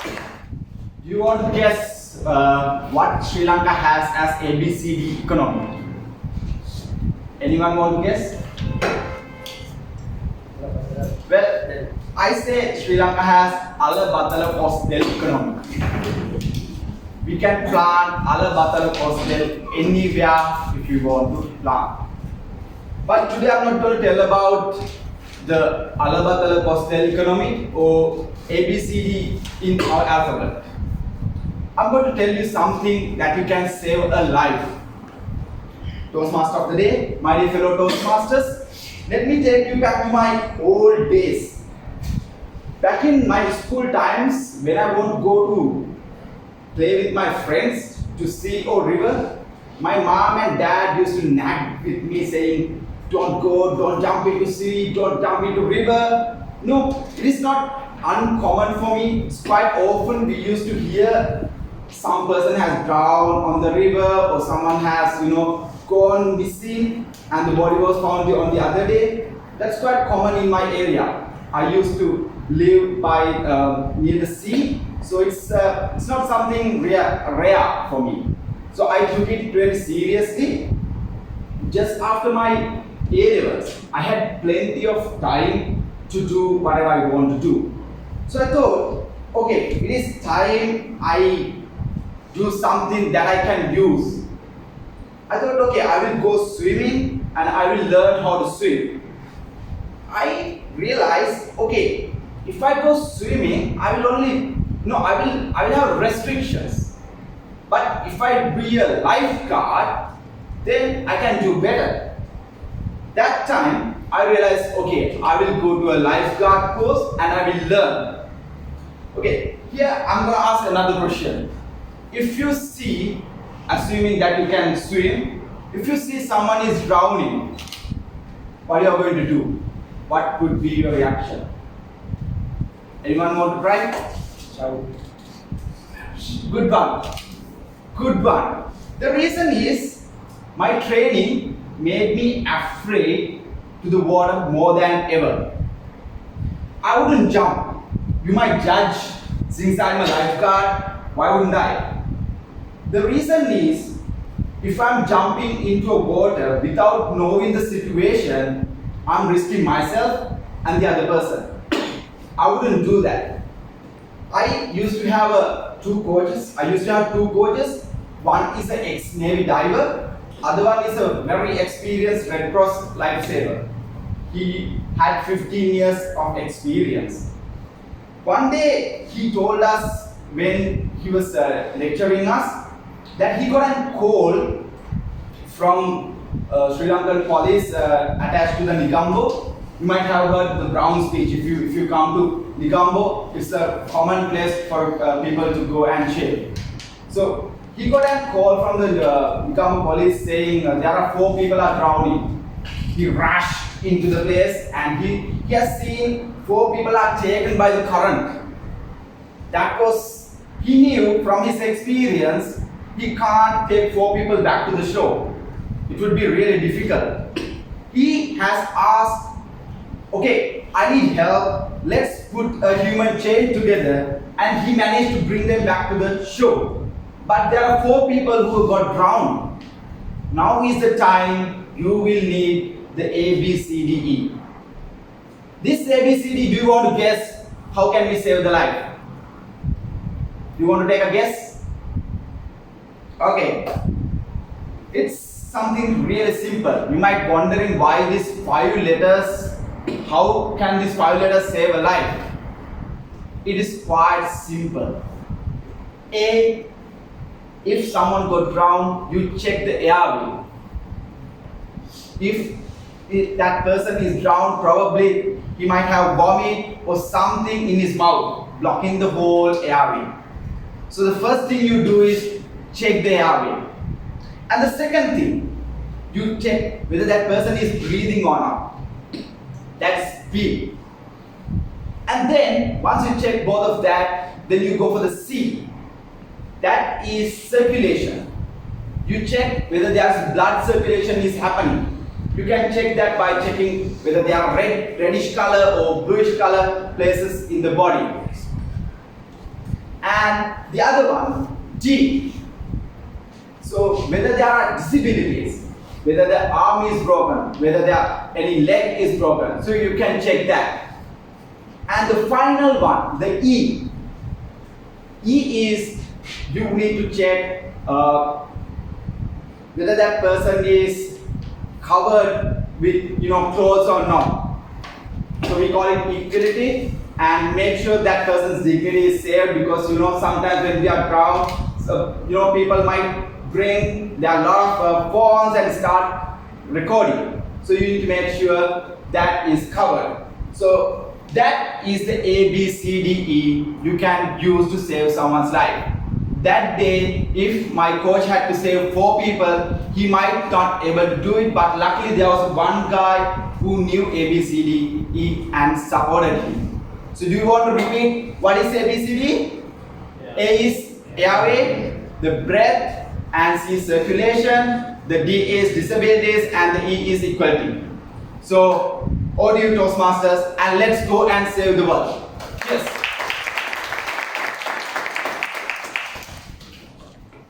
Do you want to guess what Sri Lanka has as ABCD economy? Anyone want to guess? Well, I say Sri Lanka has Ala Batala Coastal economy. We can plant Ala Batala Coastal anywhere if you want to plant. But today I'm not going to tell about the Ala Batala Coastal economy or ABCD in our alphabet. I'm going to tell you something that you can save a life. Toastmaster of the day, my dear fellow Toastmasters, let me take you back to my old days. Back in my school times, when I want to go to play with my friends to sea or river, my mom and dad used to nag with me saying, don't go, don't jump into sea, don't jump into river. No, it is not uncommon for me. It's quite often we used to hear some person has drowned on the river or someone has, gone missing and the body was found on the other day. That's quite common in my area. I used to live by near the sea, so it's not something rare for me. So I took it very seriously. Just after my A-levels, I had plenty of time to do whatever I want to do. So I thought, okay, it is time I do something that I can use. I thought, okay, I will go swimming and I will learn how to swim. I realized, okay, if I go swimming, I will have restrictions. But if I be a lifeguard, then I can do better. That time, I realized, okay, I will go to a lifeguard course and I will learn. Okay, here I'm going to ask another question. If you see, assuming that you can swim, if you see someone is drowning, what are you going to do? What would be your reaction? Anyone want to try? Good one. Good one. The reason is my training made me afraid to the water more than ever. I wouldn't jump. You might judge, since I'm a lifeguard, why wouldn't I? The reason is, if I'm jumping into a water without knowing the situation, I'm risking myself and the other person. I wouldn't do that. I used to have two coaches. One is an ex-Navy diver. Other one is a very experienced Red Cross lifesaver. He had 15 years of experience. One day he told us when he was lecturing us that he got a call from Sri Lankan police attached to the Negombo. You might have heard the Brown speech. If you come to Negombo, it's a common place for people to go and chill. So he got a call from the Negombo police saying there are 4 people are drowning. He rushed into the place and he has seen 4 people are taken by the current. He knew from his experience he can't take 4 people back to the shore. It would be really difficult. He has asked, okay, I need help. Let's put a human chain together, and he managed to bring them back to the shore. But there are 4 people who got drowned. Now is the time you will need the ABCDE. This ABCD, do you want to guess how can we save the life? Do you want to take a guess? Okay. It's something really simple. You might be wondering why these 5 letters, how can these 5 letters save a life? It is quite simple. A, if someone got drowned, you check the airway. If that person is drowned, probably he might have vomit or something in his mouth, blocking the whole airway. So the first thing you do is check the airway. And the second thing, you check whether that person is breathing or not. That's B. And then, once you check both of that, then you go for the C. That is circulation. You check whether there's blood circulation is happening. You can check that by checking whether there are reddish color or bluish color places in the body. And the other one, T. So whether there are disabilities, whether the arm is broken, whether any leg is broken, so you can check that. And the final one, the E. E is you need to check whether that person is covered with clothes or not. So we call it equality, and make sure that person's dignity is saved, because sometimes when we are crowd, people might bring their lot of phones and start recording. So you need to make sure that is covered. So that is the A, B, C, D, E you can use to save someone's life. That day, if my coach had to save 4 people, he might not able to do it, but luckily there was one guy who knew A, B, C, D, E and supported him. So do you want to repeat what is A, B, C, D? Yeah. A is airway, the breath, and C is circulation, the D is disabilities, and the E is equality. So, audio Toastmasters, and let's go and save the world.